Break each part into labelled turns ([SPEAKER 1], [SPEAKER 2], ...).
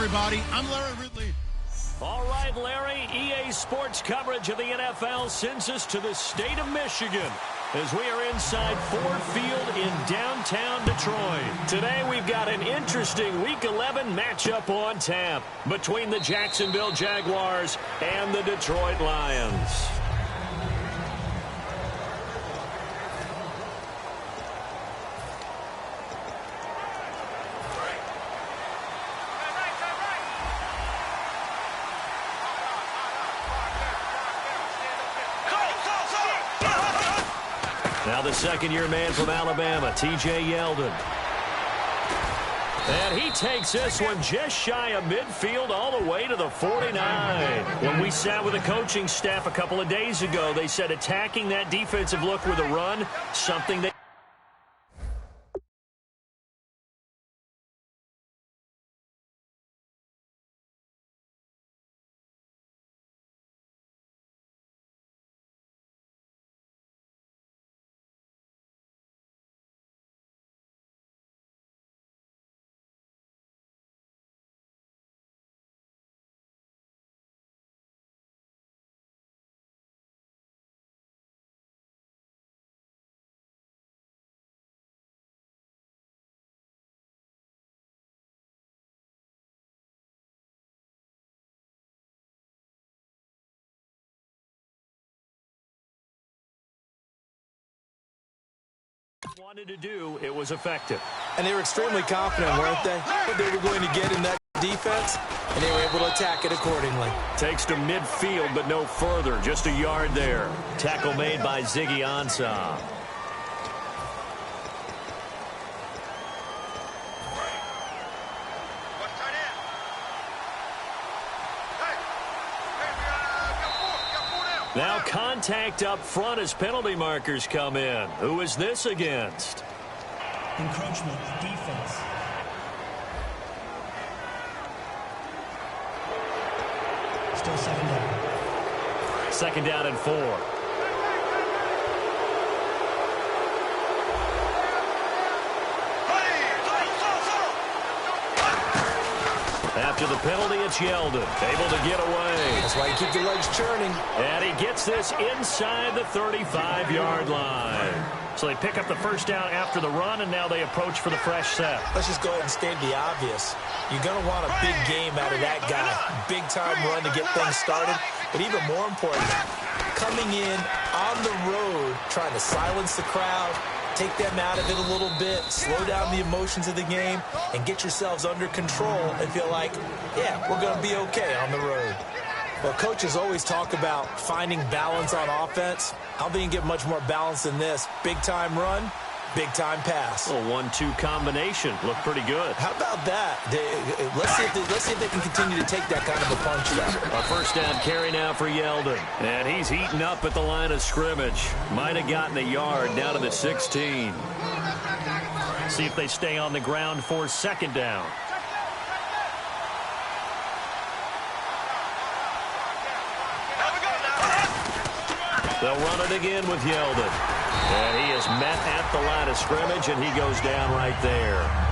[SPEAKER 1] everybody. I'm Larry Ridley.
[SPEAKER 2] All right, Larry, EA Sports coverage of the NFL sends us to the state of Michigan as we are inside Ford Field in downtown Detroit. Today we've got an interesting Week 11 matchup on tap between the Jacksonville Jaguars and the Detroit Lions. Now the second-year man from Alabama, T.J. Yeldon. And he takes this one just shy of midfield all the way to the 49. When we sat with the coaching staff a couple of days ago, they said attacking that defensive look with a run, something that wanted to do, it was effective.
[SPEAKER 3] And they were extremely confident, weren't they? What they were going to get in that defense, and they were able to attack it accordingly.
[SPEAKER 2] Takes to midfield, but no further. Just a yard there. Tackle made by Ziggy Ansah. Now contact up front as penalty markers come in. Who is this against?
[SPEAKER 4] Encroachment, defense. Still second down.
[SPEAKER 2] Second down and 4. After the penalty, it's Yeldon, able to get away.
[SPEAKER 3] That's why you keep your legs churning.
[SPEAKER 2] And he gets this inside the 35-yard line. So they pick up the first down after the run, and now they approach for the fresh set.
[SPEAKER 3] Let's just go ahead and state the obvious. You're going to want a big game out of that guy. Big-time run to get things started. But even more important, coming in on the road, trying to silence the crowd, take them out of it a little bit, slow down the emotions of the game, and get yourselves under control and feel like, yeah, we're going to be okay on the road. Well, coaches always talk about finding balance on offense. How they can get much more balance than this? Big-time run, big-time pass.
[SPEAKER 2] A 1-2 combination. Looked pretty good.
[SPEAKER 3] How about that? Let's see if they can continue to take that kind of a punch there.
[SPEAKER 2] A first down carry now for Yeldon. And he's heating up at the line of scrimmage. Might have gotten a yard down to the 16. See if they stay on the ground for second down. They'll run it again with Yeldon. And he is met at the line of scrimmage, and he goes down right there.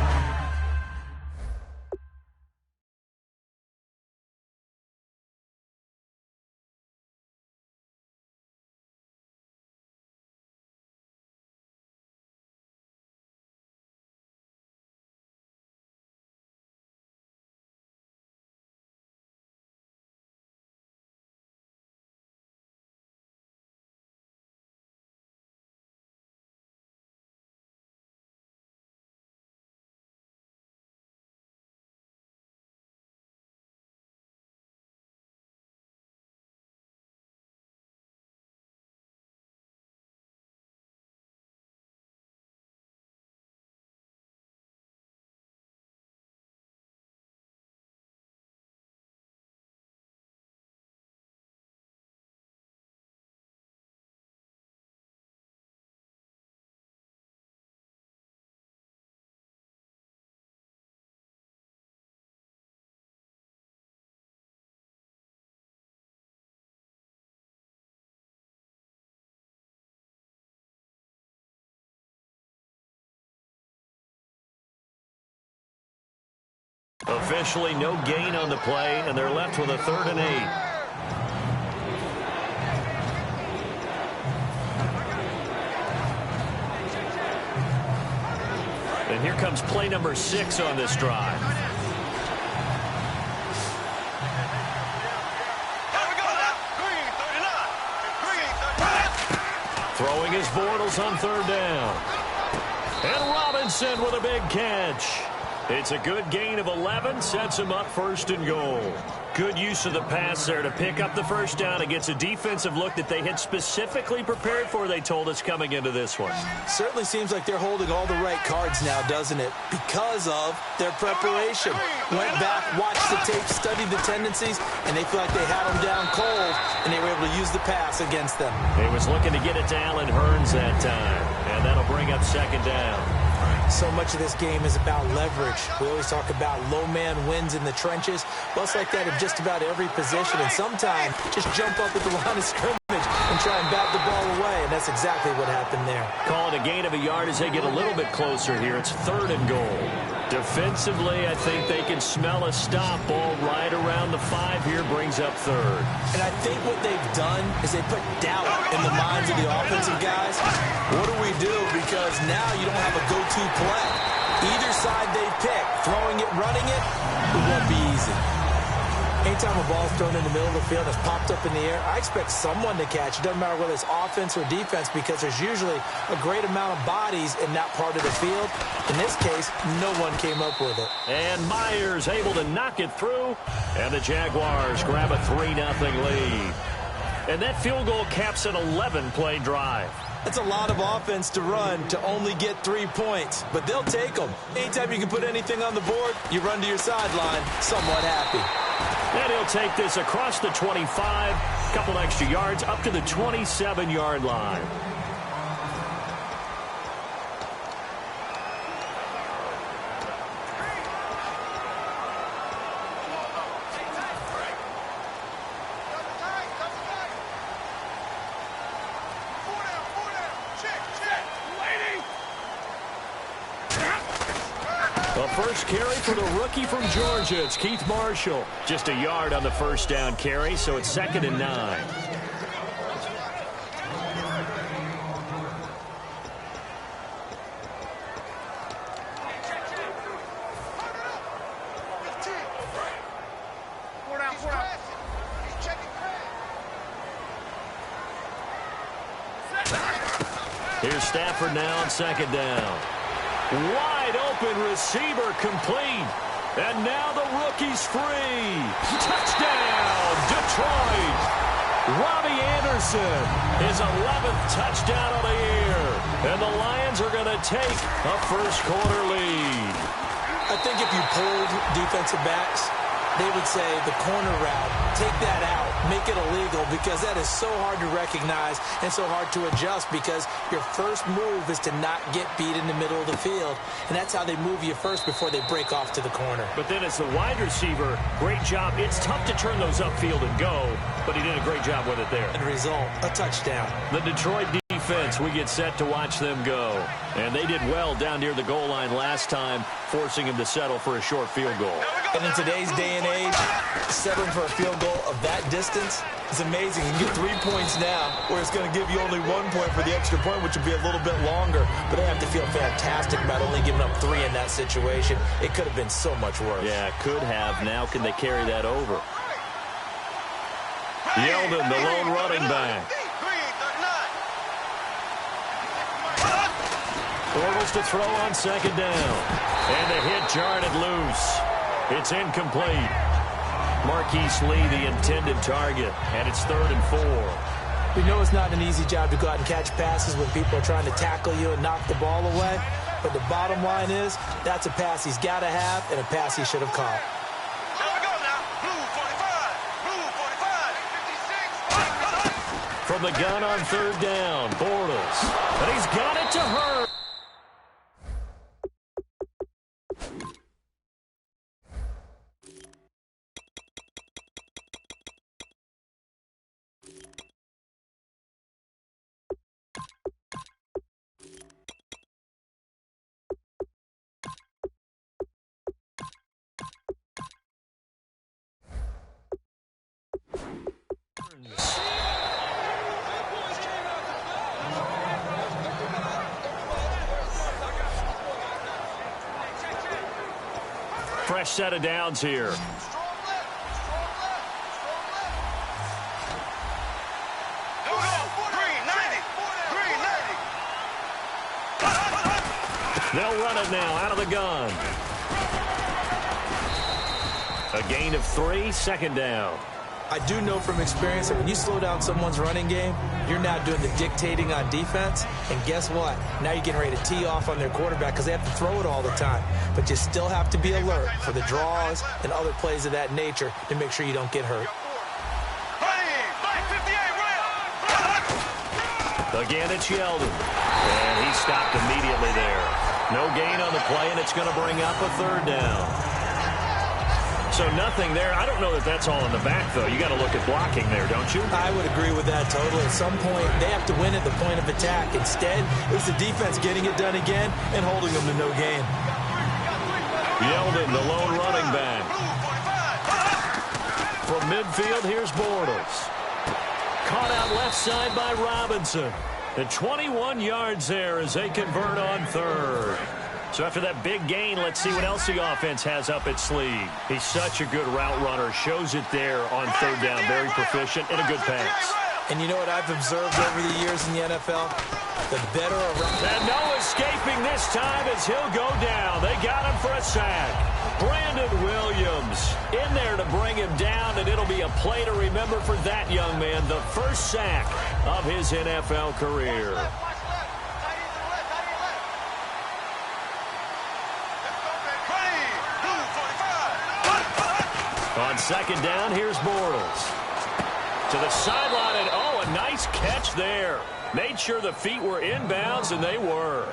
[SPEAKER 2] Officially no gain on the play, and they're left with a 3rd and 8. And here comes play number 6 on this drive. Throwing his Bortles on 3rd down. And Robinson with a big catch. It's a good gain of 11, sets him up 1st and goal. Good use of the pass there to pick up the 1st down against a defensive look that they had specifically prepared for, they told us, coming into this one.
[SPEAKER 3] Certainly seems like they're holding all the right cards now, doesn't it? Because of their preparation. Went back, watched the tape, studied the tendencies, and they feel like they had them down cold, and they were able to use the pass against them.
[SPEAKER 2] He was looking to get it to Allen Hurns that time, and that'll bring up 2nd down.
[SPEAKER 3] So much of this game is about leverage. We always talk about low man wins in the trenches. Well, it's like that in just about every position. And sometimes just jump up at the line of scrimmage and try and bat the ball away. And that's exactly what happened there.
[SPEAKER 2] Call it a gain of a yard as they get a little bit closer here. It's 3rd and goal. Defensively, I think they can smell a stop. Ball right around the 5 here, brings up 3rd.
[SPEAKER 3] And I think what they've done is they put doubt in the minds of the offensive guys. What do we do? Because now you don't have a go-to play. Either side they pick, throwing it, running it, it won't be easy. Anytime a ball's thrown in the middle of the field that's popped up in the air, I expect someone to catch. It doesn't matter whether it's offense or defense because there's usually a great amount of bodies in that part of the field. In this case, no one came up with it.
[SPEAKER 2] And Myers able to knock it through, and the Jaguars grab a 3-0 lead. And that field goal caps an 11-play drive.
[SPEAKER 3] That's a lot of offense to run to only get 3 points, but they'll take them. Anytime you can put anything on the board, you run to your sideline somewhat happy.
[SPEAKER 2] And he'll take this across the 25, couple extra yards up to the 27-yard line. The first carry for the rookie from Georgia. It's Keith Marshall. Just a yard on the 1st down carry, so it's 2nd and 9. Here's Stafford now on 2nd down. Wide open receiver complete. And now the rookie's free. Touchdown, Detroit. Robbie Anderson, his 11th touchdown of the year. And the Lions are going to take a 1st quarter lead.
[SPEAKER 3] I think if you pulled defensive backs, they would say the corner route, take that out, make it illegal, because that is so hard to recognize and so hard to adjust because your first move is to not get beat in the middle of the field. And that's how they move you first before they break off to the corner.
[SPEAKER 2] But then as the wide receiver, great job. It's tough to turn those upfield and go, but he did a great job with it there.
[SPEAKER 3] And result, a touchdown.
[SPEAKER 2] The Detroit defense, we get set to watch them go. And they did well down near the goal line last time, forcing him to settle for a short field goal.
[SPEAKER 3] And in today's day and age, settling for a field goal of that distance is amazing. You can get 3 points now, where it's going to give you only 1 point for the extra point, which would be a little bit longer. But they have to feel fantastic about only giving up 3 in that situation. It could have been so much worse.
[SPEAKER 2] Yeah, could have. Now can they carry that over? Yeldon, the lone running back. Bortles to throw on 2nd down. And the hit jarred it loose. It's incomplete. Marquise Lee, the intended target, and it's 3rd and 4.
[SPEAKER 3] We know it's not an easy job to go out and catch passes when people are trying to tackle you and knock the ball away. But the bottom line is, that's a pass he's got to have and a pass he should have caught.
[SPEAKER 1] Here we go now. Blue 45. Blue 45.
[SPEAKER 2] From the gun on 3rd down, Bortles. And he's got it to Hurts. Fresh set of downs here. They'll run it now out of the gun. A gain of 3, second down.
[SPEAKER 3] I do know from experience that when you slow down someone's running game, you're now doing the dictating on defense. And guess what? Now you're getting ready to tee off on their quarterback because they have to throw it all the time. But you still have to be alert for the draws and other plays of that nature to make sure you don't get hurt.
[SPEAKER 2] Again, it's Yeldon. And he stopped immediately there. No gain on the play, and it's going to bring up a third down. So nothing there. I don't know that that's all in the back, though. You got to look at blocking there, don't you?
[SPEAKER 3] I would agree with that totally. At some point, they have to win at the point of attack. Instead, it's the defense getting it done again and holding them to no gain.
[SPEAKER 2] Yeldon, the lone running back. From midfield, here's Bortles. Caught out left side by Robinson. And 21 yards there as they convert on third. So after that big gain, let's see what else the offense has up its sleeve. He's such a good route runner. Shows it there on third down. Very proficient and a good pass.
[SPEAKER 3] And you know what I've observed over the years in the NFL? The better around.
[SPEAKER 2] And no escaping this time as he'll go down. They got him for a sack. Brandon Williams in there to bring him down, and it'll be a play to remember for that young man. The first sack of his NFL career. On second down, here's Bortles. To the sideline, and oh, a nice catch there. Made sure the feet were inbounds, and they were.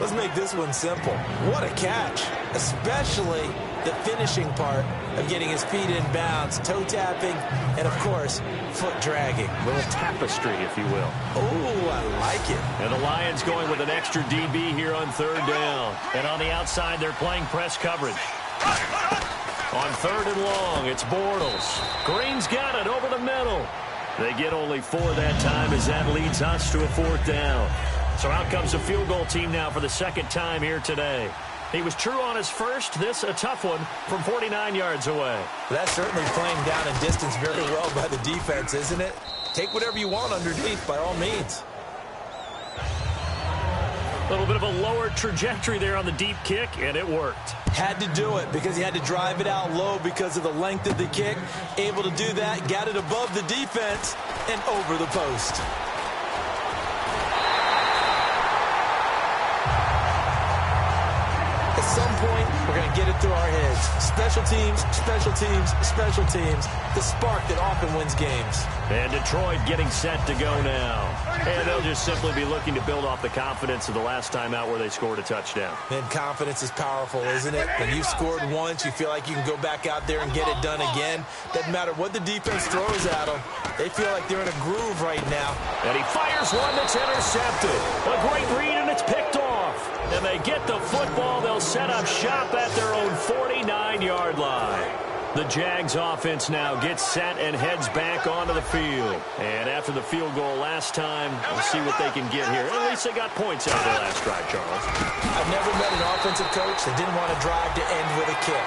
[SPEAKER 3] Let's make this one simple. What a catch, especially the finishing part of getting his feet in bounds, toe tapping, and, of course, foot dragging.
[SPEAKER 2] A little tapestry, if you will.
[SPEAKER 3] Oh, I like it. And
[SPEAKER 2] the Lions going with an extra DB here on third down. And on the outside, they're playing press coverage. On third and long, it's Bortles. Green's got it over the middle. They get only 4 that time as that leads us to a fourth down. So out comes the field goal team now for the second time here today. He was true on his first. This a tough one from 49 yards away.
[SPEAKER 3] That's certainly playing down in distance very well by the defense, isn't it? Take whatever you want underneath by all means.
[SPEAKER 2] A little bit of a lower trajectory there on the deep kick, and it worked.
[SPEAKER 3] Had to do it because he had to drive it out low because of the length of the kick. Able to do that, got it above the defense and over the post. At some point, we're going to get it through our heads. Special teams, special teams, special teams. The spark that often wins games.
[SPEAKER 2] And Detroit getting set to go now. And they'll just simply be looking to build off the confidence of the last time out where they scored a touchdown.
[SPEAKER 3] And confidence is powerful, isn't it? When you've scored once, you feel like you can go back out there and get it done again. Doesn't matter what the defense throws at them. They feel like they're in a groove right now.
[SPEAKER 2] And he fires one that's intercepted. A great read, and it's picked off. And they get the football. They'll set up shop at their own 49-yard line. The Jags offense now gets set and heads back onto the field. And after the field goal last time, we'll see what they can get here. At least they got points out of the last drive, Charles.
[SPEAKER 3] I've never met an offensive coach that didn't want to drive to end with a kick.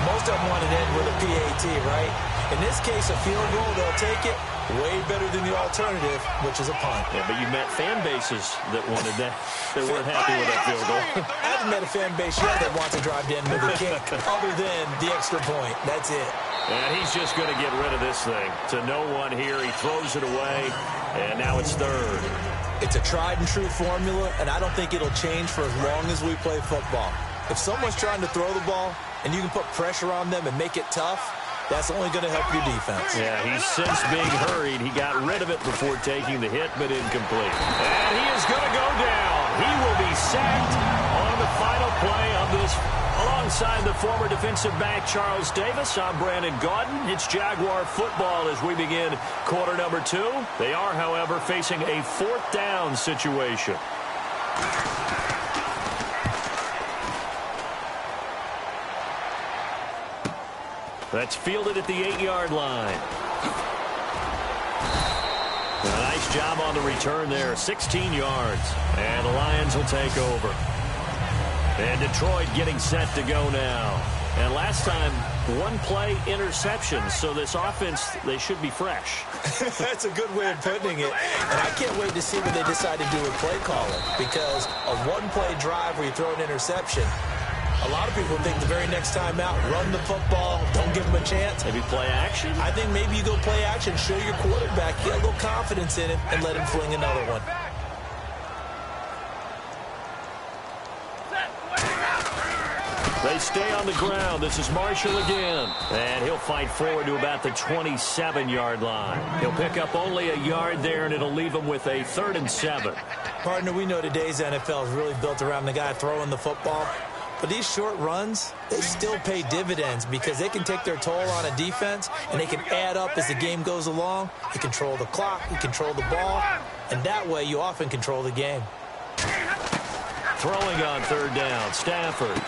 [SPEAKER 3] Most of them want to end with a PAT, right? In this case, a field goal, they'll take it. Way better than the alternative, which is a punt.
[SPEAKER 2] Yeah, but you met fan bases that wanted that. They weren't happy with that field goal.
[SPEAKER 3] I haven't met a fan base yet that wants to drive to end with a kick other than the extra point. That's it.
[SPEAKER 2] And he's just going to get rid of this thing. To no one here. He throws it away, and now it's third.
[SPEAKER 3] It's a tried-and-true formula, and I don't think it'll change for as long as we play football. If someone's trying to throw the ball and you can put pressure on them and make it tough, that's only going to help your defense.
[SPEAKER 2] Yeah, he's since being hurried. He got rid of it before taking the hit, but incomplete. And he is going to go down. He will be sacked on the final play of this. Alongside the former defensive back Charles Davis, I'm Brandon Gaudin. It's Jaguar football as we begin quarter number 2. They are, however, facing a fourth down situation. That's fielded at the 8-yard line. A nice job on the return there, 16 yards. And the Lions will take over. And Detroit getting set to go now. And last time, one play interception. So this offense, they should be fresh.
[SPEAKER 3] That's a good way of putting it. And I can't wait to see what they decide to do with play calling, because a one-play drive where you throw an interception, a lot of people think the very next time out, run the football, don't give them a chance.
[SPEAKER 2] Maybe play action?
[SPEAKER 3] I think maybe you go play action, show your quarterback, get a little confidence in him, and let him fling another one.
[SPEAKER 2] They stay on the ground. This is Marshall again. And he'll fight forward to about the 27-yard line. He'll pick up only a yard there, and it'll leave him with a 3rd and 7.
[SPEAKER 3] Partner, we know today's NFL is really built around the guy throwing the football. But these short runs, they still pay dividends because they can take their toll on a defense, and they can add up as the game goes along. You control the clock, you control the ball, and that way you often control the game.
[SPEAKER 2] Throwing on 3rd down, Stafford.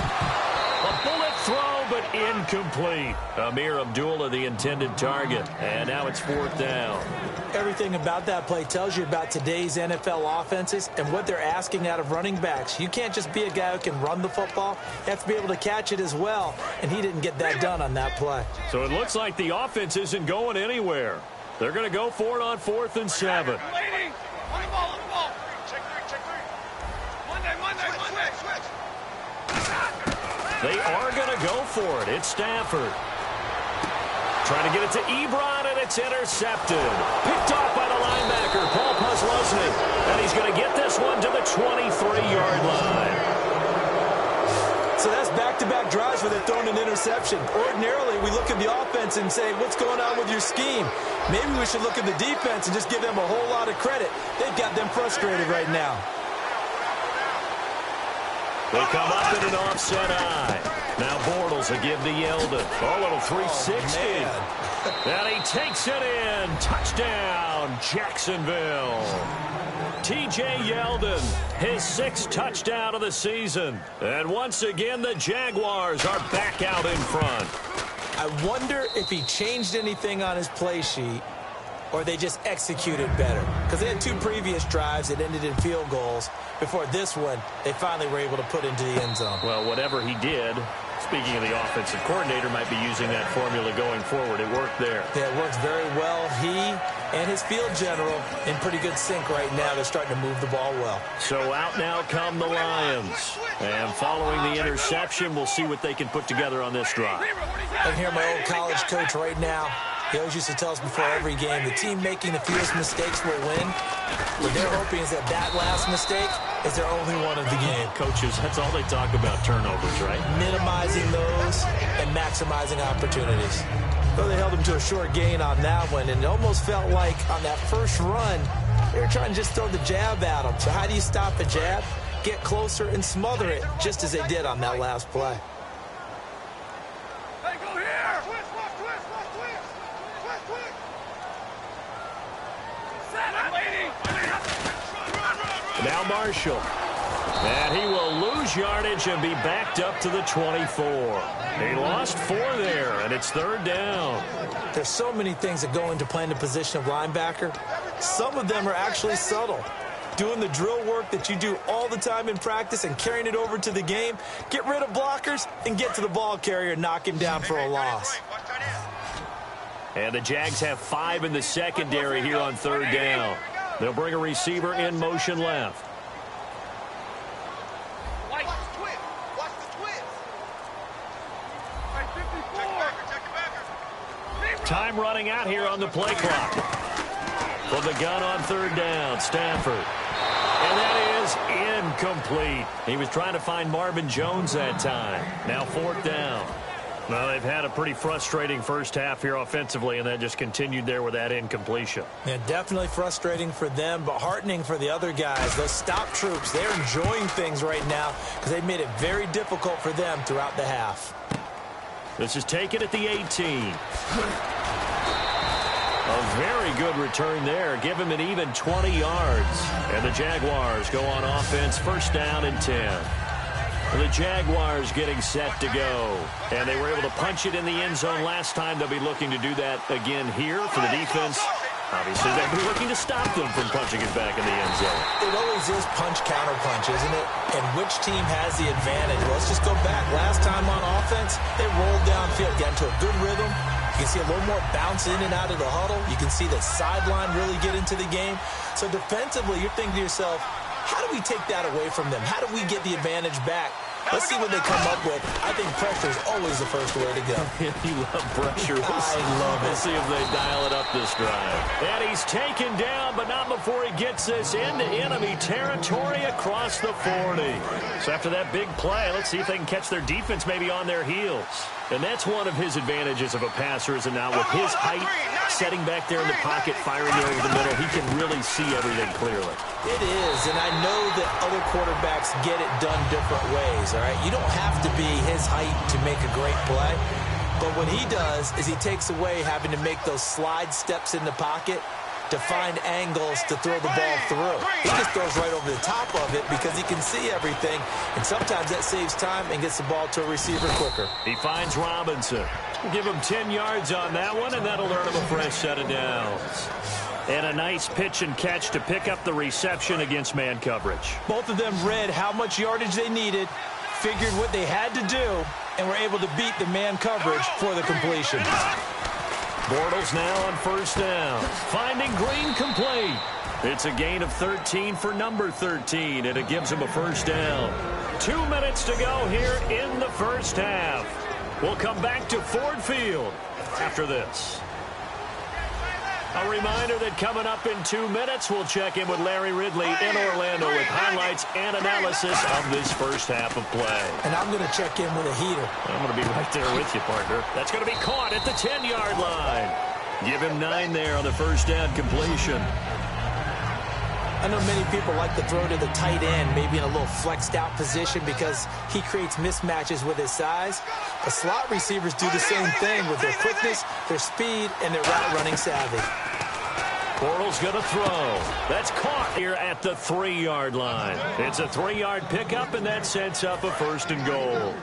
[SPEAKER 2] A bullet throw, but incomplete. Amir Abdullah, the intended target. And now it's 4th down.
[SPEAKER 3] Everything about that play tells you about today's NFL offenses and what they're asking out of running backs. You can't just be a guy who can run the football. You have to be able to catch it as well, and he didn't get that done on that play.
[SPEAKER 2] So it looks like the offense isn't going anywhere. They're going to go for it on 4th and 7. They are going to go for it. It's Stafford. Trying to get it to Ebron, and it's intercepted. Picked off by the linebacker, Paul Posluszny. And he's going to get this one to the 23-yard line.
[SPEAKER 3] So that's back-to-back drives where they're throwing an interception. Ordinarily, we look at the offense and say, what's going on with your scheme? Maybe we should look at the defense and just give them a whole lot of credit. They've got them frustrated right now.
[SPEAKER 2] They come up in an offset eye. Now Bortles will give to Yeldon. Oh, a little 360. And he takes it in. Touchdown, Jacksonville. T.J. Yeldon, his 6th touchdown of the season. And once again, the Jaguars are back out in front.
[SPEAKER 3] I wonder if he changed anything on his play sheet or they just executed better. Because they had 2 previous drives that ended in field goals. Before this one, they finally were able to put into the end zone.
[SPEAKER 2] Well, whatever he did, speaking of the offensive coordinator, might be using that formula going forward. It worked there.
[SPEAKER 3] Yeah, it works very well. He and his field general in pretty good sync right now. They're starting to move the ball well.
[SPEAKER 2] So out now come the Lions. And following the interception, we'll see what they can put together on this drive.
[SPEAKER 3] I can hear my old college coach right now. He always used to tell us before every game, the team making the fewest mistakes will win. What they're hoping is that that last mistake is their only one of the game.
[SPEAKER 2] Coaches, that's all they talk about, turnovers, right?
[SPEAKER 3] Minimizing those and maximizing opportunities. Well, they held him to a short gain on that one, and it almost felt like on that first run, they were trying to just throw the jab at him. So how do you stop a jab? Get closer and smother it, just as they did on that last play.
[SPEAKER 1] Hey, go here! Twist, twist, twist, twist, twist, twist. Set up, lady!
[SPEAKER 2] Now Marshall. And he will lose yardage and be backed up to the 24. He lost 4 there, and it's 3rd down.
[SPEAKER 3] There's so many things that go into playing the position of linebacker. Some of them are actually subtle. Doing the drill work that you do all the time in practice and carrying it over to the game. Get rid of blockers and get to the ball carrier and knock him down for a loss.
[SPEAKER 2] And the Jags have 5 in the secondary here on 3rd down. They'll bring a receiver in motion left.
[SPEAKER 1] Watch the twist. Watch the twist.
[SPEAKER 2] Time running out here on the play clock. From the gun on 3rd down, Stafford. And that is incomplete. He was trying to find Marvin Jones that time. Now 4th down. Well, they've had a pretty frustrating first half here offensively, and that just continued there with that incompletion.
[SPEAKER 3] Yeah, definitely frustrating for them, but heartening for the other guys. Those stop troops, they're enjoying things right now because they've made it very difficult for them throughout the half.
[SPEAKER 2] This is taken at the 18. A very good return there. Give him an even 20 yards. And the Jaguars go on offense, 1st down and 10. The Jaguars getting set to go. And they were able to punch it in the end zone last time. They'll be looking to do that again here for the defense. Obviously, they'll be looking to stop them from punching it back in the end zone.
[SPEAKER 3] It always is punch-counter-punch, isn't it? And which team has the advantage? Well, let's just go back. Last time on offense, they rolled downfield, got into a good rhythm. You can see a little more bounce in and out of the huddle. You can see the sideline really get into the game. So defensively, you're thinking to yourself, how do we take that away from them? How do we get the advantage back? Let's see what they come up with. I think pressure is always the first way to go.
[SPEAKER 2] You love pressure.
[SPEAKER 3] I love it.
[SPEAKER 2] We'll see if they dial it up this drive. And he's taken down, but not before he gets this into enemy territory across the 40. So after that big play, let's see if they can catch their defense maybe on their heels. And that's one of his advantages of a passer, is now with his height, setting back there in the pocket, firing it over the middle, he can really see everything clearly.
[SPEAKER 3] It is, and I know that other quarterbacks get it done different ways, all right? You don't have to be his height to make a great play, but what he does is he takes away having to make those slide steps in the pocket to find angles to throw the ball through. He just throws right over the top of it because he can see everything, and sometimes that saves time and gets the ball to a receiver quicker.
[SPEAKER 2] He finds Robinson. Give him 10 yards on that one, and that'll earn him a fresh set of downs. And a nice pitch and catch to pick up the reception against man coverage.
[SPEAKER 3] Both of them read how much yardage they needed, figured what they had to do, and were able to beat the man coverage for the completion.
[SPEAKER 2] Bortles now on first down. Finding Green complete. It's a gain of 13 for number 13, and it gives him a first down. 2 minutes to go here in the first half. We'll come back to Ford Field after this. A reminder that coming up in 2 minutes, we'll check in with Larry Ridley in Orlando with highlights and analysis of this first half of play.
[SPEAKER 3] And I'm going to check in with a heater.
[SPEAKER 2] I'm going to be right there with you, partner. That's going to be caught at the 10-yard line. Give him 9 there on the first down completion.
[SPEAKER 3] I know many people like to throw to the tight end, maybe in a little flexed out position because he creates mismatches with his size. The slot receivers do the same thing with their quickness, their speed, and their route running savvy.
[SPEAKER 2] Bortles going to throw. That's caught here at the 3-yard line. It's a 3-yard pickup, and that sets up a first and goal.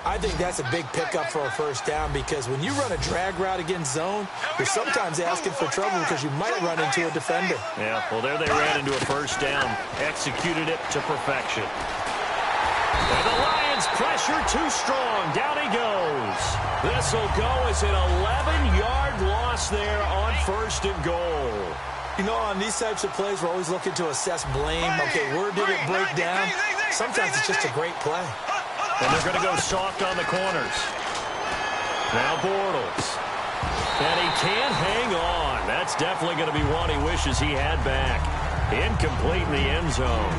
[SPEAKER 3] I think that's a big pickup for a first down because when you run a drag route against zone, you're sometimes asking for trouble because you might run into a defender.
[SPEAKER 2] Yeah, well, there they ran into a first down, executed it to perfection. And the Lions pressure too strong. Down he goes. This will go as an 11-yard loss there on first and goal.
[SPEAKER 3] You know, on these types of plays, we're always looking to assess blame. Okay, where did it break down? Sometimes it's just a great play.
[SPEAKER 2] And they're going to go soft on the corners. Now Bortles. And he can't hang on. That's definitely going to be one he wishes he had back. Incomplete in the end zone.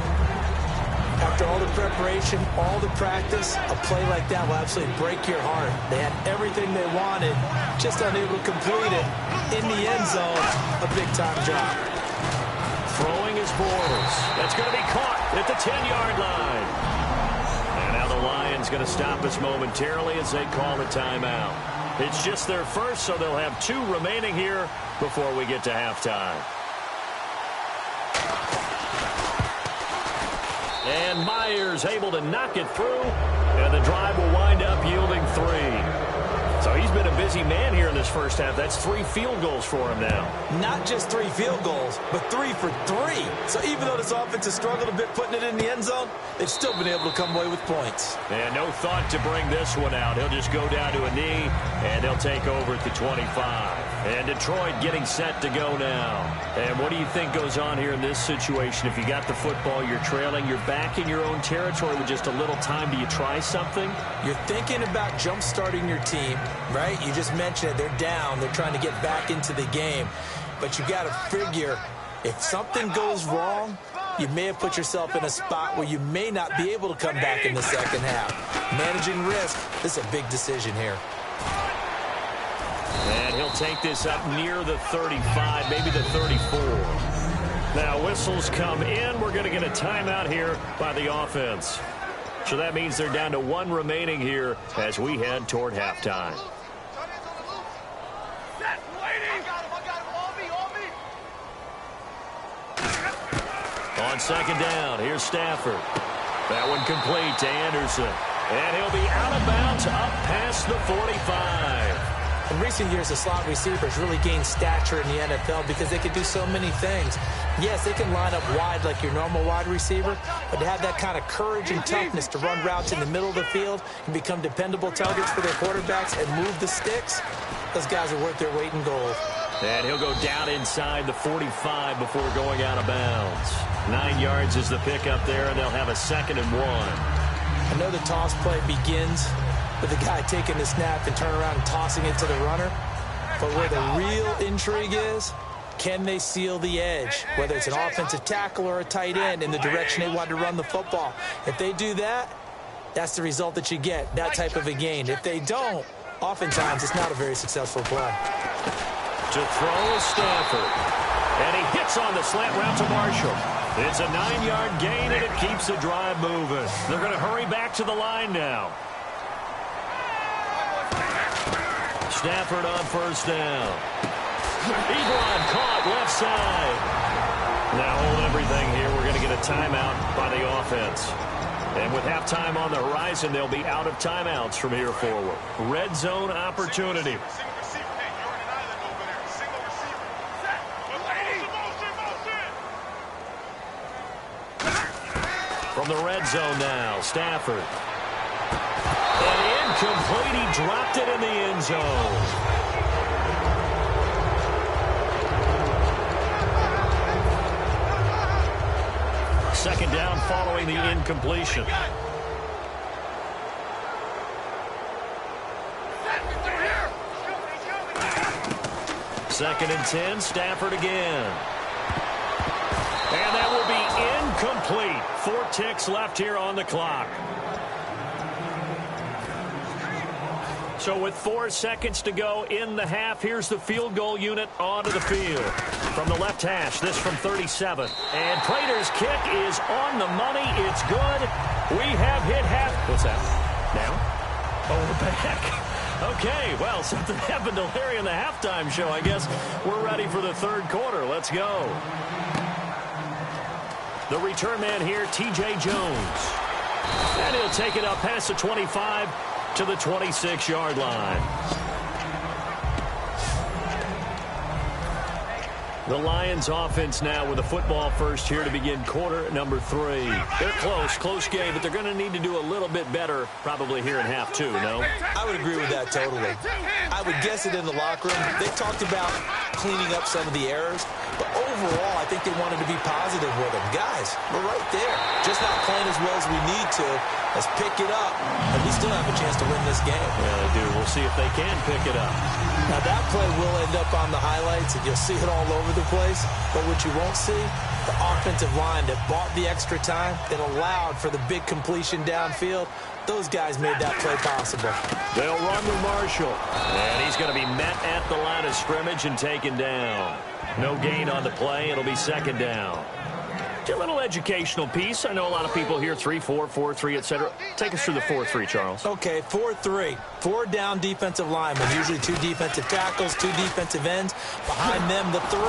[SPEAKER 3] After all the preparation, all the practice, a play like that will absolutely break your heart. They had everything they wanted, just unable to complete it. In the end zone, a big-time drop.
[SPEAKER 2] Throwing is Bortles. That's going to be caught at the 10-yard line. The Lions going to stop us momentarily as they call a timeout. It's just their first, so they'll have 2 remaining here before we get to halftime. And Myers able to knock it through, and the drive will wind up yielding 3. So he's been a busy man here in this first half. That's 3 field goals for him now.
[SPEAKER 3] Not just 3 field goals, but 3 for 3. So even though this offense has struggled a bit putting it in the end zone, they've still been able to come away with points.
[SPEAKER 2] And no thought to bring this one out. He'll just go down to a knee, and they'll take over at the 25. And Detroit getting set to go now. And what do you think goes on here in this situation? If you got the football, you're trailing, you're back in your own territory with just a little time. Do you try something?
[SPEAKER 3] You're thinking about jump-starting your team, right? You just mentioned it. They're down. They're trying to get back into the game. But you got to figure, if something goes wrong, you may have put yourself in a spot where you may not be able to come back in the second half. Managing risk, this is a big decision here.
[SPEAKER 2] And he'll take this up near the 35, maybe the 34. Now whistles come in. We're going to get a timeout here by the offense. So that means they're down to 1 remaining here as we head toward halftime. On second down, here's Stafford. That one complete to Anderson. And he'll be out of bounds up past the 45.
[SPEAKER 3] In recent years, the slot receivers really gained stature in the NFL because they can do so many things. Yes, they can line up wide like your normal wide receiver, but to have that kind of courage and toughness to run routes in the middle of the field and become dependable targets for their quarterbacks and move the sticks, those guys are worth their weight in gold.
[SPEAKER 2] And he'll go down inside the 45 before going out of bounds. 9 yards is the pickup there, and they'll have a 2nd and 1.
[SPEAKER 3] I know the toss play begins with the guy taking the snap and turning around and tossing it to the runner. But where the real intrigue is, can they seal the edge, whether it's an offensive tackle or a tight end, in the direction they want to run the football? If they do that, that's the result that you get, that type of a gain. If they don't, oftentimes it's not a very successful play.
[SPEAKER 2] To throw is Stafford. And he hits on the slant route to Marshall. It's a 9-yard gain, and it keeps the drive moving. They're going to hurry back to the line now. Stafford on 1st down. Ebron caught left side. Now hold everything here. We're going to get a timeout by the offense. And with halftime on the horizon, they'll be out of timeouts from here forward. Red zone opportunity. From the red zone now, Stafford. And incomplete. He dropped it in the end zone. Second down following the incompletion. Second and 10, Stafford again. And that will be incomplete. 4 ticks left here on the clock. So with 4 seconds to go in the half, here's the field goal unit onto the field. From the left hash, this from 37. And Prater's kick is on the money. It's good. We have hit half. What's that? Now? Oh, we're back. Okay, well, something happened to Larry in the halftime show. I guess we're ready for the third quarter. Let's go. The return man here, T.J. Jones. And he'll take it up past the 25 to the 26-yard line. The Lions offense now with the football first here to begin quarter number 3. They're close game, but they're going to need to do a little bit better probably here in half 2, no?
[SPEAKER 3] I would agree with that totally. I would guess it in the locker room. They talked about cleaning up some of the errors, but overall I think they wanted to be positive with them. Guys, we're right there. Just not playing as well as we need to. Let's pick it up, and we still have a chance to win this game.
[SPEAKER 2] Yeah, they do. We'll see if they can pick it up.
[SPEAKER 3] Now, that play will end up on the highlights, and you'll see it all over the place. But what you won't see, the offensive line that bought the extra time, that allowed for the big completion downfield, those guys made that play possible.
[SPEAKER 2] They'll run to Marshall, and he's going to be met at the line of scrimmage and taken down. No gain on the play. It'll be second down. A little educational piece. I know a lot of people here, 3-4, 4-3, etc. Take us through the 4-3, Charles.
[SPEAKER 3] Okay, 4-3. 4 down defensive linemen, usually 2 defensive tackles, 2 defensive ends. Behind them, the 3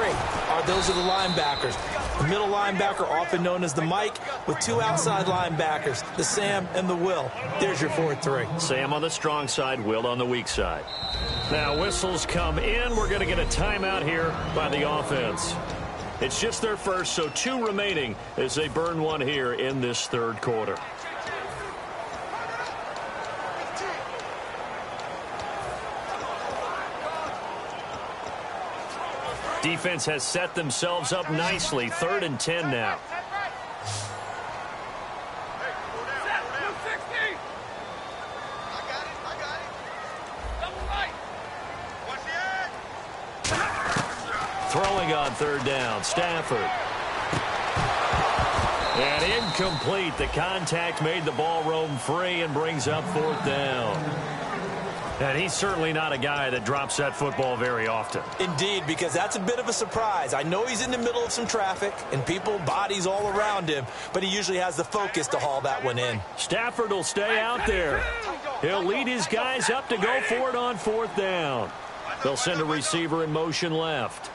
[SPEAKER 3] those are the linebackers. The middle linebacker, often known as the Mike, with 2 outside linebackers, the Sam and the Will. There's your 4-3.
[SPEAKER 2] Sam on the strong side, Will on the weak side. Now whistles come in. We're going to get a timeout here by the offense. It's just their first, so 2 remaining as they burn one here in this third quarter. Defense has set themselves up nicely. 3rd and 10 now. Throwing on 3rd down, Stafford. And incomplete. The contact made the ball roam free and brings up 4th down. And he's certainly not a guy that drops that football very often.
[SPEAKER 3] Indeed, because that's a bit of a surprise. I know he's in the middle of some traffic and people, bodies all around him, but he usually has the focus to haul that one in.
[SPEAKER 2] Stafford will stay out there. He'll lead his guys up to go for it on 4th down. They'll send a receiver in motion left.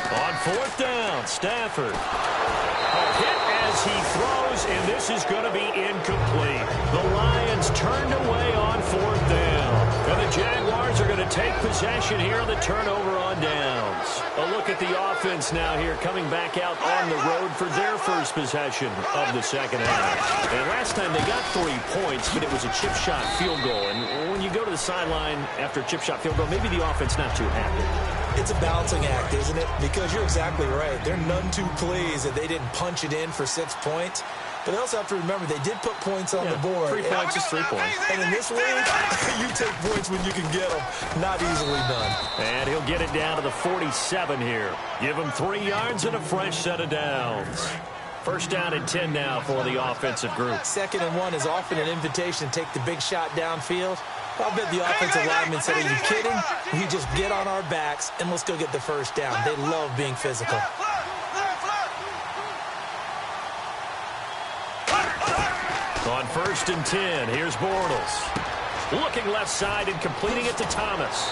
[SPEAKER 2] On 4th down, Stafford. A hit as he throws, and this is going to be incomplete. The Lions turned away on 4th down. And the Jaguars are going to take possession here on the turnover on downs. A look at the offense now here, coming back out on the road for their first possession of the second half. And last time they got 3 points, but it was a chip shot field goal. And when you go to the sideline after a chip shot field goal, maybe the offense not too happy.
[SPEAKER 3] It's a balancing act, isn't it? Because you're exactly right. They're none too pleased that they didn't punch it in for 6 points. But they also have to remember they did put points on the board.
[SPEAKER 2] 3 points is 3 points.
[SPEAKER 3] And in this league, you take points when you can get them. Not easily done.
[SPEAKER 2] And he'll get it down to the 47 here. Give him 3 yards and a fresh set of downs. First down and 10 now for the offensive group.
[SPEAKER 3] 2nd and 1 is often an invitation to take the big shot downfield. I'll bet the offensive lineman said, are you kidding? We just get on our backs and let's go get the first down. They love being physical.
[SPEAKER 2] On 1st and 10, here's Bortles. Looking left side and completing it to Thomas.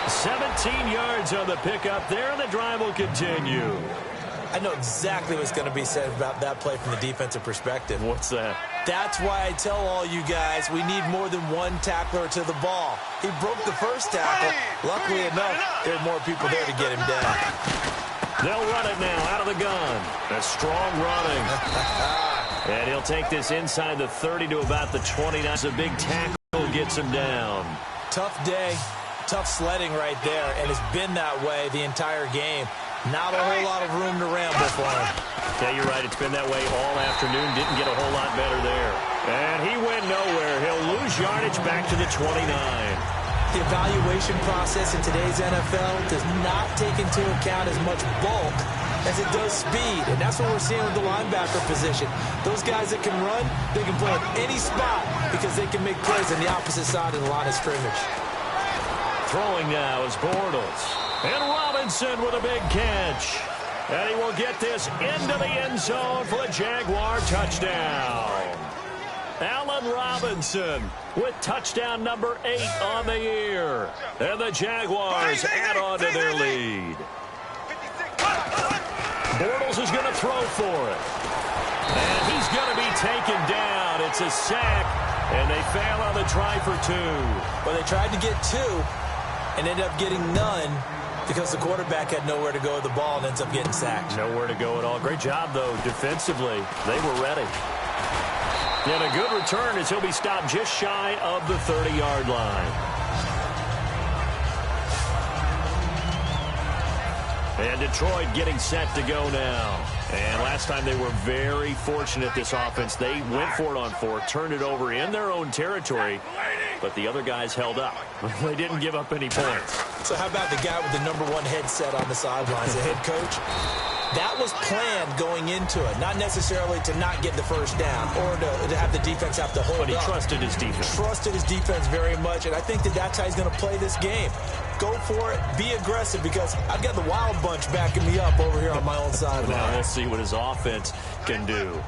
[SPEAKER 2] 17 yards on the pickup there, and the drive will continue.
[SPEAKER 3] I know exactly what's going to be said about that play from the defensive perspective.
[SPEAKER 2] What's that?
[SPEAKER 3] That's why I tell all you guys we need more than one tackler to the ball. He broke the first tackle. Luckily enough, there are more people there to get him down.
[SPEAKER 2] They'll run it now out of the gun. A strong running. And he'll take this inside the 30 to about the 29. A big tackle gets him down.
[SPEAKER 3] Tough day, tough sledding right there, and it's been that way the entire game. Not a whole lot of room to ramble for him.
[SPEAKER 2] Yeah, you're right. It's been that way all afternoon. Didn't get a whole lot better there. And he went nowhere. He'll lose yardage back to the 29.
[SPEAKER 3] The evaluation process in today's NFL does not take into account as much bulk as it does speed. And that's what we're seeing with the linebacker position. Those guys that can run, they can play in any spot because they can make plays on the opposite side of the line of scrimmage.
[SPEAKER 2] Throwing now is Bortles. And Robinson with a big catch. And he will get this into the end zone for the Jaguar touchdown. Allen Robinson with touchdown number 8 on the year. And the Jaguars add on to their lead. Bortles is going to throw for it. And he's going to be taken down. It's a sack. And they fail on the try for 2.
[SPEAKER 3] Well, they tried to get 2 and ended up getting none because the quarterback had nowhere to go with the ball and ends up getting sacked.
[SPEAKER 2] Nowhere to go at all. Great job, though, defensively. They were ready. And a good return as he'll be stopped just shy of the 30-yard line. And Detroit getting set to go now. And last time they were very fortunate, this offense. They went for it on 4, turned it over in their own territory, but the other guys held up. They didn't give up any points.
[SPEAKER 3] So how about the guy with the number 1 headset on the sidelines, the head coach? That was planned going into it, not necessarily to not get the first down or to have the defense have to hold up.
[SPEAKER 2] But he trusted his defense.
[SPEAKER 3] Trusted his defense very much, and I think that's how he's going to play this game. Go for it, be aggressive, because I've got the wild bunch backing me up over here on my own sideline.
[SPEAKER 2] Now we'll see what his offense can do.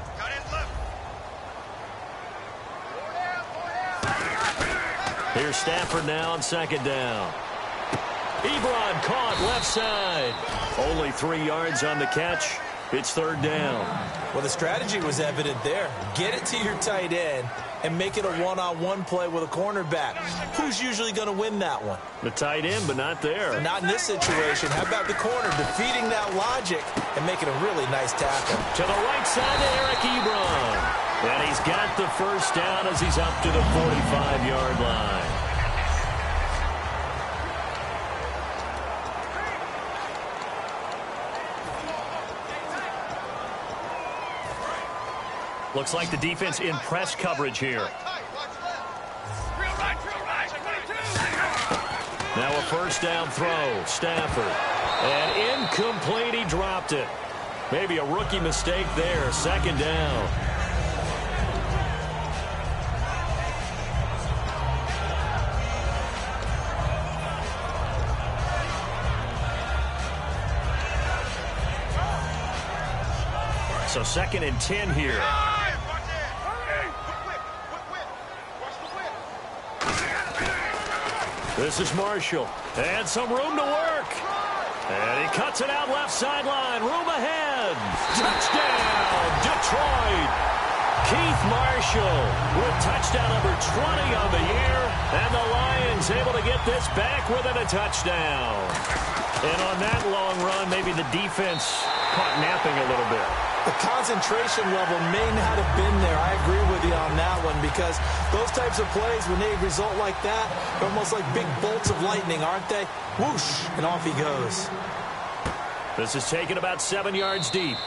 [SPEAKER 2] Here's Stafford now on 2nd down. Ebron caught left side. Only 3 yards on the catch. It's 3rd down.
[SPEAKER 3] Well, the strategy was evident there. Get it to your tight end and make it a one-on-one play with a cornerback. Who's usually going to win that one?
[SPEAKER 2] The tight end, but not there.
[SPEAKER 3] Not in this situation. How about the corner defeating that logic and making a really nice tackle?
[SPEAKER 2] To the right side to Eric Ebron. And he's got the first down as he's up to the 45-yard line. Looks like the defense in press coverage here. Now a first down throw. Stafford. And incomplete. He dropped it. Maybe a rookie mistake there. 2nd down. So 2nd and 10 here. This is Marshall. And some room to work. And he Cuts it out left sideline. Room ahead. Touchdown, Detroit. Keith Marshall with touchdown number 20 on the year. And the Lions able to get this back within a touchdown. And on that long run, maybe the defense caught napping a little bit.
[SPEAKER 3] The concentration level may not have been there. I agree with you on that one, because those types of plays, when they result like that, they're almost like big bolts of lightning, aren't they? Whoosh, and off he goes.
[SPEAKER 2] This is taken about 7 yards deep.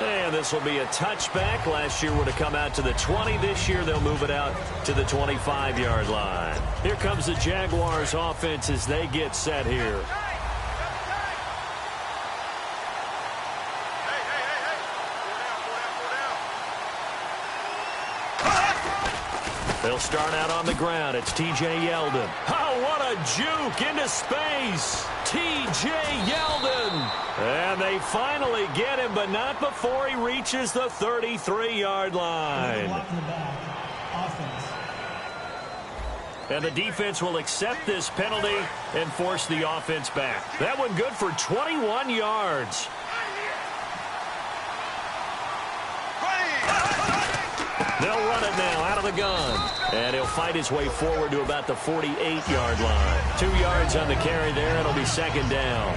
[SPEAKER 2] And this will be a touchback. Last year would have come out to the 20. This year they'll move it out to the 25-yard line. Here comes the Jaguars offense as they get set here. They'll start out on the ground. It's T.J. Yeldon. Oh, what a juke into space. T.J. Yeldon. And they finally get him, but not before he reaches the 33-yard line.
[SPEAKER 4] Block in the back. Offense.
[SPEAKER 2] And the defense will accept this penalty and force the offense back. That one good for 21 yards. They'll run it now out of the gun. And he'll fight his way forward to about the 48-yard line. 2 yards on the carry there. It'll be second down.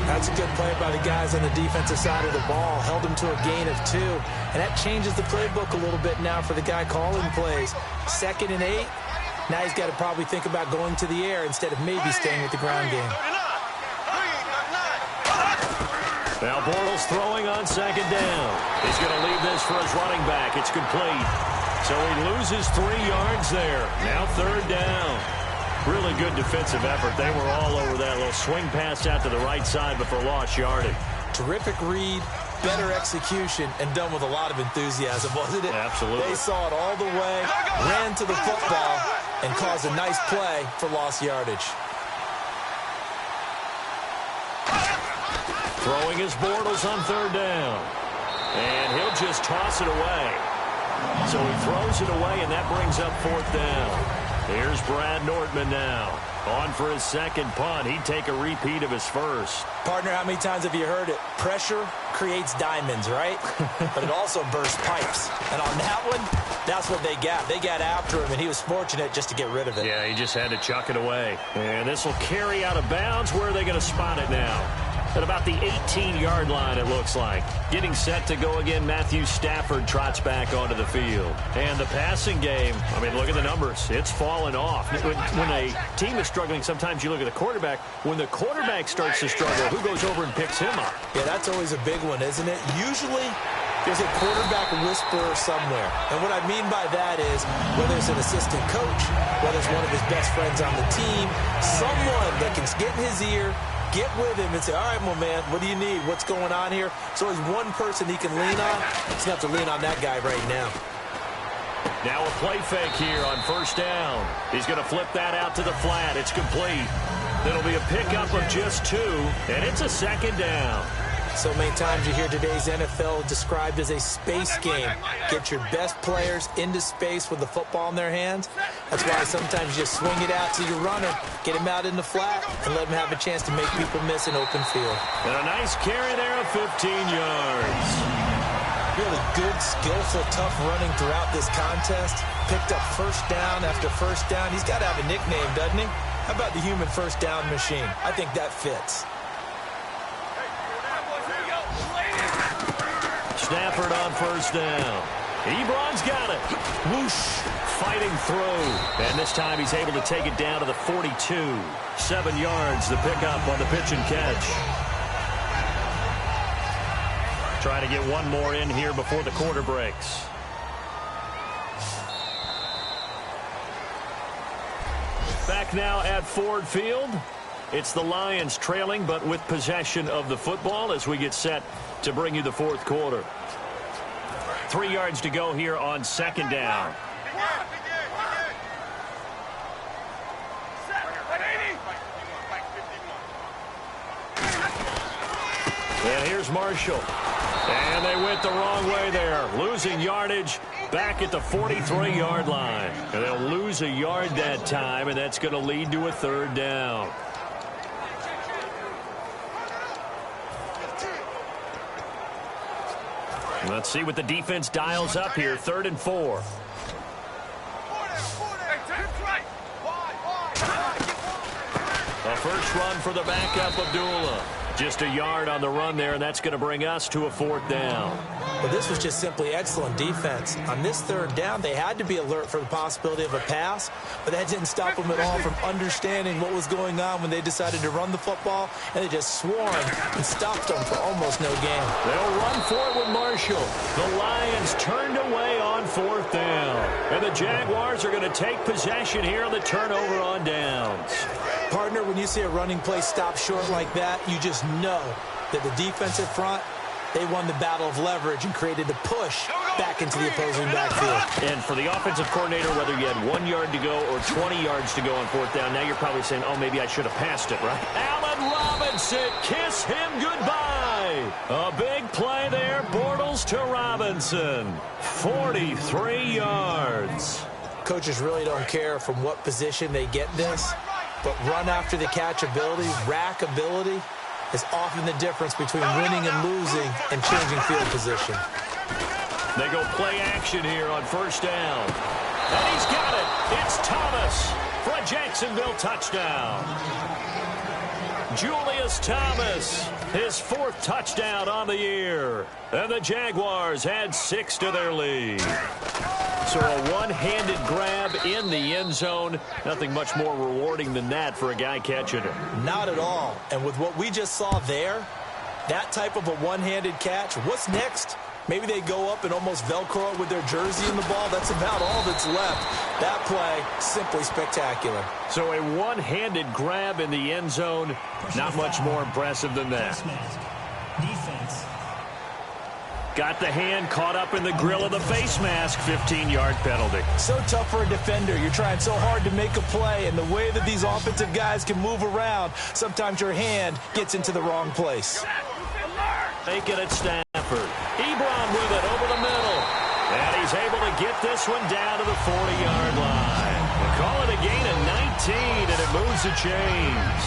[SPEAKER 3] That's a good play by the guys on the defensive side of the ball. Held him to a gain of 2. And that changes the playbook a little bit now for the guy calling plays. 2nd and 8. Now he's got to probably think about going to the air instead of maybe staying with the ground game.
[SPEAKER 2] Now Bortles throwing on second down. He's going to leave this for his running back. It's complete. So he loses 3 yards there. Now third down. Really good defensive effort. They were all over that little swing pass out to the right side, but for lost yardage.
[SPEAKER 3] Terrific read, better execution, and done with a lot of enthusiasm, wasn't it?
[SPEAKER 2] Absolutely.
[SPEAKER 3] They saw it all the way, ran to the football, and caused a nice play for lost yardage.
[SPEAKER 2] Throwing his Bortles on third down. And he'll just toss it away. So he throws it away, and that brings up fourth down. Here's Brad Nortman now. On for his second punt. He'd take a repeat of his first.
[SPEAKER 3] Partner, how many times have you heard it? Pressure creates diamonds, right? But it also bursts pipes. And on that one, that's what they got. They got after him, and he was fortunate just to get rid of it.
[SPEAKER 2] Yeah, he just had to chuck it away. And this will carry out of bounds. Where are they going to spot it now? At about the 18-yard line, it looks like. Getting set to go again, Matthew Stafford trots back onto the field. And the passing game, I mean, look at the numbers. It's fallen off. When a team is struggling, sometimes you look at the quarterback. When the quarterback starts to struggle, who goes over and picks him up?
[SPEAKER 3] Yeah, that's always a big one, isn't it? Usually, there's a quarterback whisperer somewhere. And what I mean by that is, whether it's an assistant coach, whether it's one of his best friends on the team, someone that can get in his ear, get with him and say, all right, well, man, what do you need? What's going on here? So there's one person he can lean on. He's going to have to lean on that guy right now.
[SPEAKER 2] Now a play fake here on first down. He's going to flip that out to the flat. It's complete. That'll be a pickup of just 2, and it's a second down.
[SPEAKER 3] So many times you hear today's NFL described as a space game. Get your best players into space with the football in their hands. That's why sometimes you just swing it out to your runner, get him out in the flat, and let him have a chance to make people miss an open field.
[SPEAKER 2] And a nice carry there of 15 yards.
[SPEAKER 3] Really good, skillful, tough running throughout this contest. Picked up first down after first down. He's got to have a nickname, doesn't he? How about the human first down machine? I think that fits.
[SPEAKER 2] Stafford on first down. Ebron's got it. Whoosh. Fighting through. And this time he's able to take it down to the 42. 7 yards the pickup on the pitch and catch. Trying to get one more in here before the quarter breaks. Back now at Ford Field. It's the Lions trailing, but with possession of the football as we get set to bring you the fourth quarter. 3 yards to go here on second down. And here's Marshall. And they went the wrong way there. Losing yardage back at the 43-yard line. And they'll lose a yard that time, and that's going to lead to a third down. Let's see what the defense dials up here. 3rd and 4. A first run for the backup, Abdullah. Just a yard on the run there, and that's going to bring us to a 4th down.
[SPEAKER 3] Well, this was just simply excellent defense. On this 3rd down, they had to be alert for the possibility of a pass, but that didn't stop them at all from understanding what was going on when they decided to run the football, and they just swarmed and stopped them for almost no gain.
[SPEAKER 2] They'll run for it with Marshall. The Lions turned away on 4th down, and the Jaguars are going to take possession here on the turnover on downs.
[SPEAKER 3] Partner, when you see a running play stop short like that, you just know that the defensive front, they won the battle of leverage and created a push back into the opposing backfield.
[SPEAKER 2] And for the offensive coordinator, whether you had 1 yard to go or 20 yards to go on 4th down, now you're probably saying, oh, maybe I should have passed it, right? Allen Robinson, kiss him goodbye. A big play there, Bortles to Robinson. 43 yards.
[SPEAKER 3] Coaches really don't care from what position they get this, but run after the catch ability, rack ability, is often the difference between winning and losing and changing field position.
[SPEAKER 2] They go play action here on 1st down. And he's got it. It's Thomas for a Jacksonville touchdown. Julius Thomas, his 4th touchdown on the year. And the Jaguars add 6 to their lead. So a one-handed grab in the end zone. Nothing much more rewarding than that for a guy catching it.
[SPEAKER 3] Not at all. And with what we just saw there, that type of a one-handed catch, what's next? Maybe they go up and almost Velcro it with their jersey in the ball. That's about all that's left. That play, simply spectacular.
[SPEAKER 2] So a one-handed grab in the end zone. Not much more impressive than that.
[SPEAKER 4] Defense.
[SPEAKER 2] Got the hand caught up in the grill of the face mask. 15-yard penalty.
[SPEAKER 3] So tough for a defender. You're trying so hard to make a play, and the way that these offensive guys can move around, sometimes your hand gets into the wrong place.
[SPEAKER 2] Take it at Stafford. Ebron with it over the middle. And he's able to get this one down to the 40-yard line. They call it a gain of 19, and it moves the chains.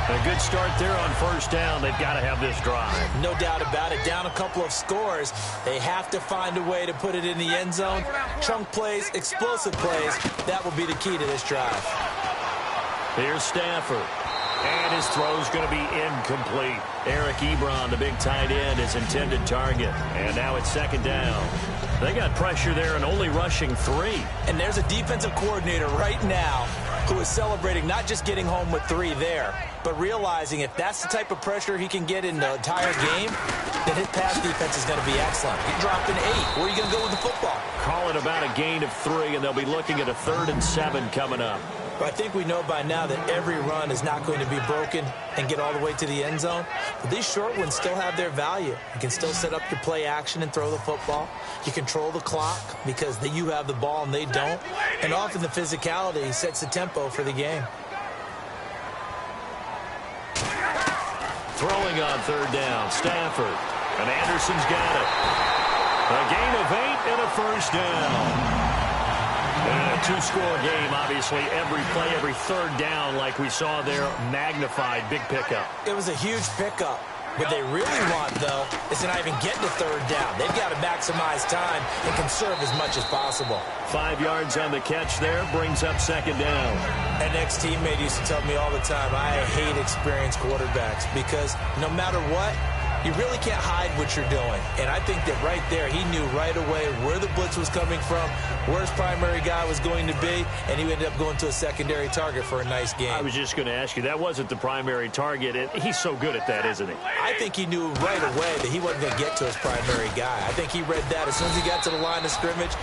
[SPEAKER 2] A good start there on 1st down. They've got to have this drive.
[SPEAKER 3] No doubt about it. Down a couple of scores. They have to find a way to put it in the end zone. Chunk plays, explosive plays. That will be the key to this drive.
[SPEAKER 2] Here's Stafford. And his throw's going to be incomplete. Eric Ebron, the big tight end, his intended target. And now it's 2nd down. They got pressure there and only rushing 3.
[SPEAKER 3] And there's a defensive coordinator right now who is celebrating not just getting home with 3 there, but realizing if that's the type of pressure he can get in the entire game, then his pass defense is going to be excellent. You're dropping 8. Where are you going to go with the football?
[SPEAKER 2] Call it about a gain of 3, and they'll be looking at a 3rd and 7 coming up.
[SPEAKER 3] But I think we know by now that every run is not going to be broken and get all the way to the end zone. But these short ones still have their value. You can still set up your play action and throw the football. You control the clock because you have the ball and they don't. And often the physicality sets the tempo for the game.
[SPEAKER 2] Throwing on 3rd down, Stafford. And Anderson's got it. A gain of 8 and a 1st down. And a 2-score game, obviously. Every play, every 3rd down, like we saw there, magnified. Big pickup.
[SPEAKER 3] It was a huge pickup. What they really want, though, is to not even get to 3rd down. They've got to maximize time and conserve as much as possible.
[SPEAKER 2] 5 yards on the catch there, brings up 2nd down.
[SPEAKER 3] An ex-teammate used to tell me all the time, I hate experienced quarterbacks because no matter what, you really can't hide what you're doing. And I think that right there, he knew right away where the blitz was coming from, where his primary guy was going to be, and he ended up going to a secondary target for a nice game.
[SPEAKER 2] I was just going to ask you, that wasn't the primary target, and he's so good at that, isn't he?
[SPEAKER 3] I think he knew right away that he wasn't going to get to his primary guy. I think he read that as soon as he got to the line of scrimmage,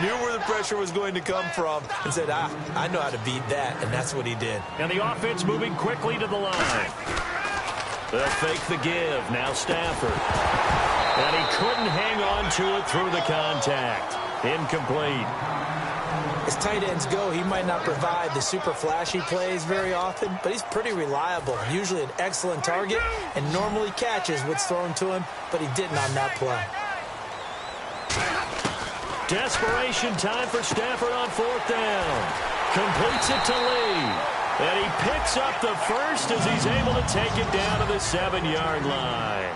[SPEAKER 3] knew where the pressure was going to come from, and said, I know how to beat that, and that's what he did.
[SPEAKER 2] And the offense moving quickly to the line. They'll fake the give. Now Stafford. And he couldn't hang on to it through the contact. Incomplete.
[SPEAKER 3] As tight ends go, he might not provide the super flashy plays very often, but he's pretty reliable. Usually an excellent target and normally catches what's thrown to him, but he didn't on that play.
[SPEAKER 2] Desperation time for Stafford on 4th down. Completes it to Lee. And he picks up the first as he's able to take it down to the 7-yard line.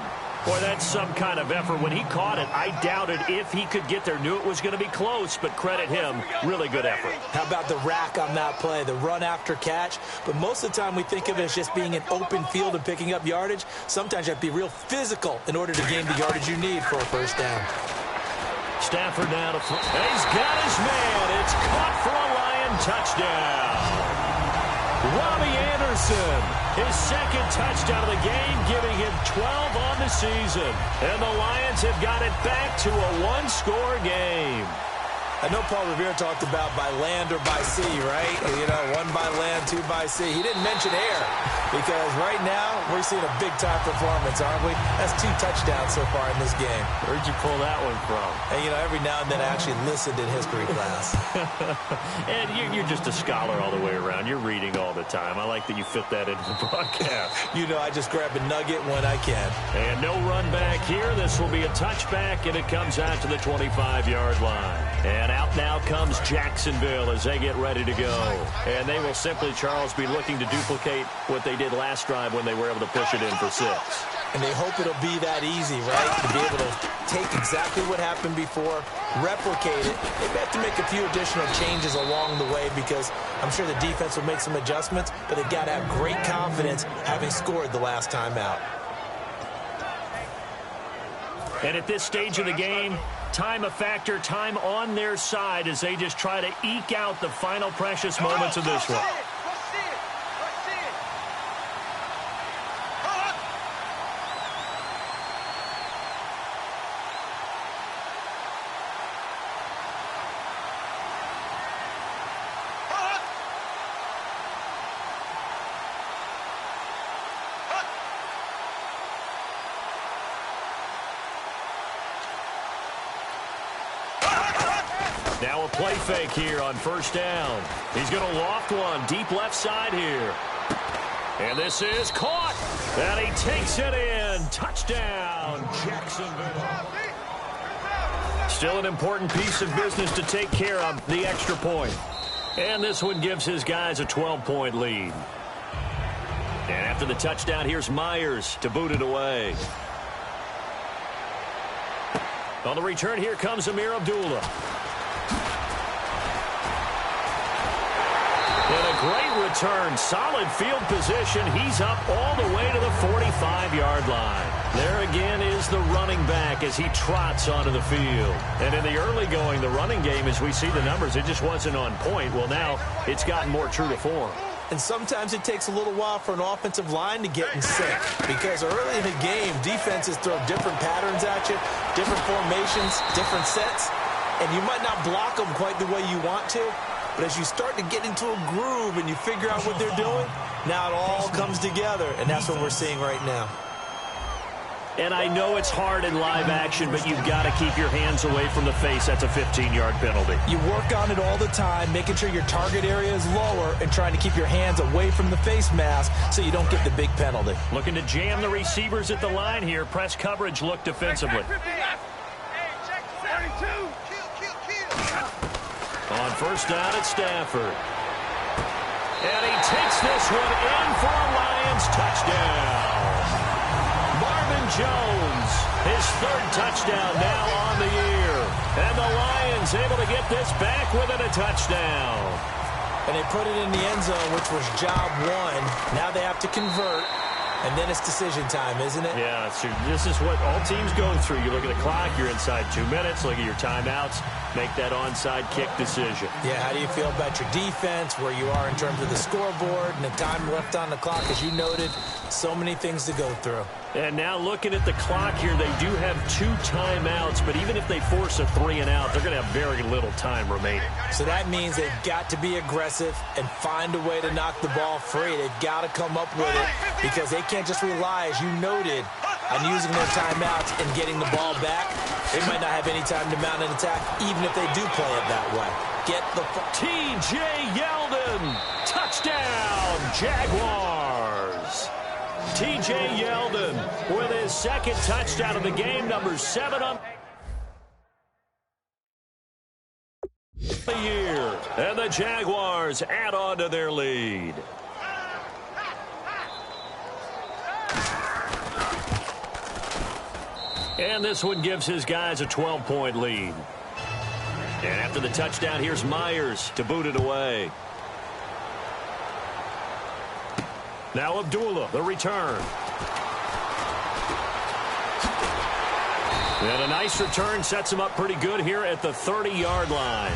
[SPEAKER 2] Boy, that's some kind of effort. When he caught it, I doubted if he could get there. Knew it was going to be close, but credit him. Really good effort.
[SPEAKER 3] How about the rack on that play, the run after catch? But most of the time we think of it as just being an open field and picking up yardage. Sometimes you have to be real physical in order to gain the yardage you need for a first down.
[SPEAKER 2] Stafford now to throw. He's got his man. It's caught for a Lion touchdown. Robbie Anderson, his second touchdown of the game, giving him 12 on the season. And the Lions have got it back to a one-score game.
[SPEAKER 3] I know Paul Revere talked about by land or by sea, right? You know, one by land, two by sea. He didn't mention air because right now we're seeing a big-time performance, aren't we? That's 2 touchdowns so far in this game.
[SPEAKER 2] Where'd you pull that one from?
[SPEAKER 3] And, you know, every now and then I actually listened in history class.
[SPEAKER 2] And you're just a scholar all the way around. You're reading all the time. I like that you fit that into the broadcast.
[SPEAKER 3] You know, I just grab a nugget when I can.
[SPEAKER 2] And no run back here. This will be a touchback, and it comes out to the 25-yard line. And out now comes Jacksonville as they get ready to go. And they will simply, Charles, be looking to duplicate what they did last drive when they were able to push it in for 6.
[SPEAKER 3] And they hope it'll be that easy, right? To be able to take exactly what happened before, replicate it. They may have to make a few additional changes along the way because I'm sure the defense will make some adjustments, but they've got to have great confidence having scored the last time out.
[SPEAKER 2] And at this stage of the game, time a factor, time on their side as they just try to eke out the final precious moments of this one. Now a play fake here on first down. He's going to loft one deep left side here. And this is caught. And he takes it in. Touchdown, Jacksonville. Still an important piece of business to take care of, the extra point. And this one gives his guys a 12-point lead. And after the touchdown, here's Myers to boot it away. On the return, here comes Amir Abdullah. And a great return. Solid field position. He's up all the way to the 45-yard line. There again is the running back as he trots onto the field. And in the early going, the running game, as we see the numbers, it just wasn't on point. Well, now it's gotten more true to form.
[SPEAKER 3] And sometimes it takes a little while for an offensive line to get in sync because early in the game, defenses throw different patterns at you, different formations, different sets, and you might not block them quite the way you want to. But as you start to get into a groove and you figure out what they're doing, now it all comes together, and that's what we're seeing right now.
[SPEAKER 2] And I know it's hard in live action, but you've got to keep your hands away from the face. That's a 15-yard penalty.
[SPEAKER 3] You work on it all the time, making sure your target area is lower and trying to keep your hands away from the face mask so you don't get the big penalty.
[SPEAKER 2] Looking to jam the receivers at the line here. Press coverage look defensively. On first down, it's Stafford. And he takes this one in for a Lions touchdown. Marvin Jones, his third touchdown now on the year. And the Lions able to get this back within a touchdown.
[SPEAKER 3] And they put it in the end zone, which was job one. Now they have to convert. And then it's decision time, isn't it?
[SPEAKER 2] Yeah, this is what all teams go through. You look at the clock, you're inside 2 minutes, look at your timeouts, make that onside kick decision.
[SPEAKER 3] Yeah, how do you feel about your defense, where you are in terms of the scoreboard, and the time left on the clock? As you noted, so many things to go through.
[SPEAKER 2] And now looking at the clock here, they do have 2 timeouts, but even if they force a 3 and out, they're going to have very little time remaining.
[SPEAKER 3] So that means they've got to be aggressive and find a way to knock the ball free. They've got to come up with it because they can't just rely, as you noted, on using their timeouts and getting the ball back. They might not have any time to mount an attack, even if they do play it that way. Get the
[SPEAKER 2] T.J. Yeldon, touchdown, Jaguars. T.J. Yeldon with his second touchdown of the game, number 7 on the year. And the Jaguars add on to their lead. And this one gives his guys a 12-point lead. And after the touchdown, here's Myers to boot it away. Now Abdullah, the return. And a nice return sets him up pretty good here at the 30-yard line.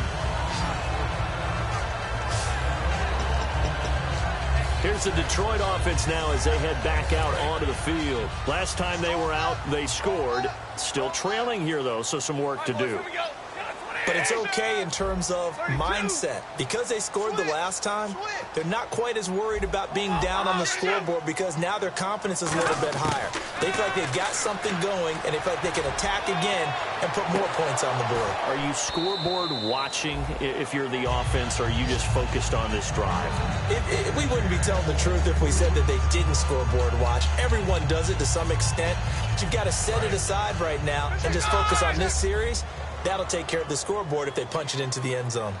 [SPEAKER 2] Here's the Detroit offense now as they head back out onto the field. Last time they were out, they scored. Still trailing here, though, so some work to do.
[SPEAKER 3] But it's okay in terms of mindset. Because they scored the last time, they're not quite as worried about being down on the scoreboard because now their confidence is a little bit higher. They feel like they've got something going, and they feel like they can attack again and put more points on the board.
[SPEAKER 2] Are you scoreboard watching if you're the offense, or are you just focused on this drive?
[SPEAKER 3] We wouldn't be telling the truth if we said that they didn't scoreboard watch. Everyone does it to some extent. But you've got to set it aside right now and just focus on this series. That'll take care of the scoreboard if they punch it into the end zone.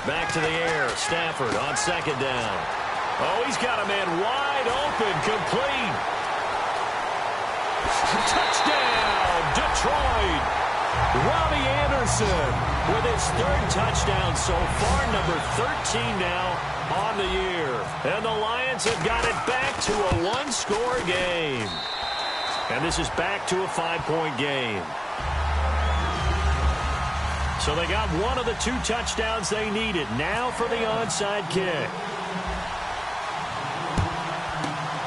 [SPEAKER 2] Back to the air. Stafford on second down. Oh, he's got a man wide open, complete. Touchdown, Detroit. Robbie Anderson with his third touchdown so far, number 13 now on the year. And the Lions have got it back to a one-score game. And this is back to a 5-point game. So they got one of the two touchdowns they needed. Now for the onside kick.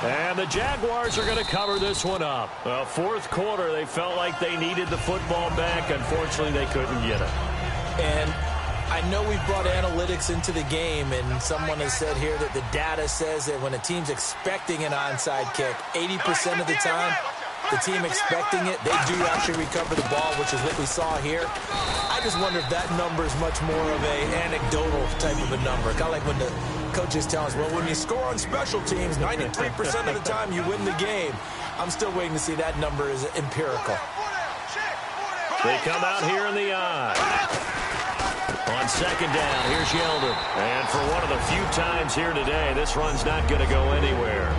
[SPEAKER 2] And the Jaguars are going to cover this one up. Fourth quarter, they felt like they needed the football back. Unfortunately, they couldn't get it.
[SPEAKER 3] And I know we've brought analytics into the game, and someone has said here that the data says that when a team's expecting an onside kick, 80% of the time, the team expecting it, they do actually recover the ball, which is what we saw here. I just wonder if that number is much more of a anecdotal type of a number. Kind of like when the coaches tell us, well, when you score on special teams, 93% of the time you win the game. I'm still waiting to see that number is empirical.
[SPEAKER 2] They come out here in the eye. On second down, here's Yeldon. And for one of the few times here today, this run's not going to go anywhere.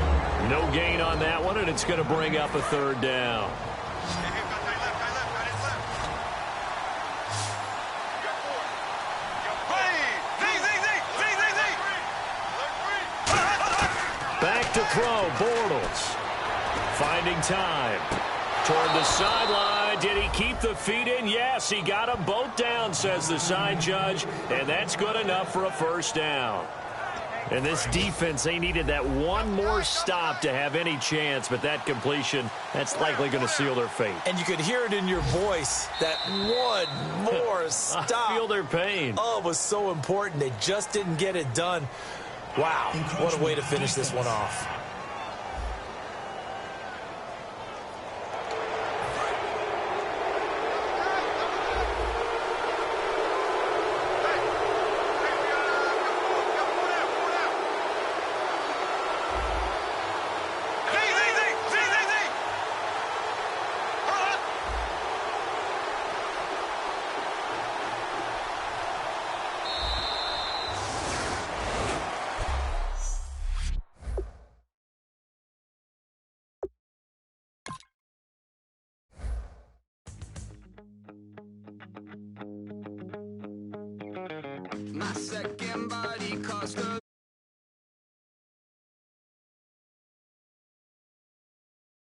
[SPEAKER 2] No gain on that one, and it's going to bring up a third down. Back to throw, Bortles. Finding time. Toward the sideline. Did he keep the feet in? Yes, he got them both down, says the side judge. And that's good enough for a first down. And this defense, they needed that one more stop to have any chance. But that completion, that's likely going to seal their fate.
[SPEAKER 3] And you could hear it in your voice, that one more stop.
[SPEAKER 2] I feel their pain.
[SPEAKER 3] Oh, it was so important. They just didn't get it done. Wow, what a way to finish this one off.
[SPEAKER 5] My second body cost a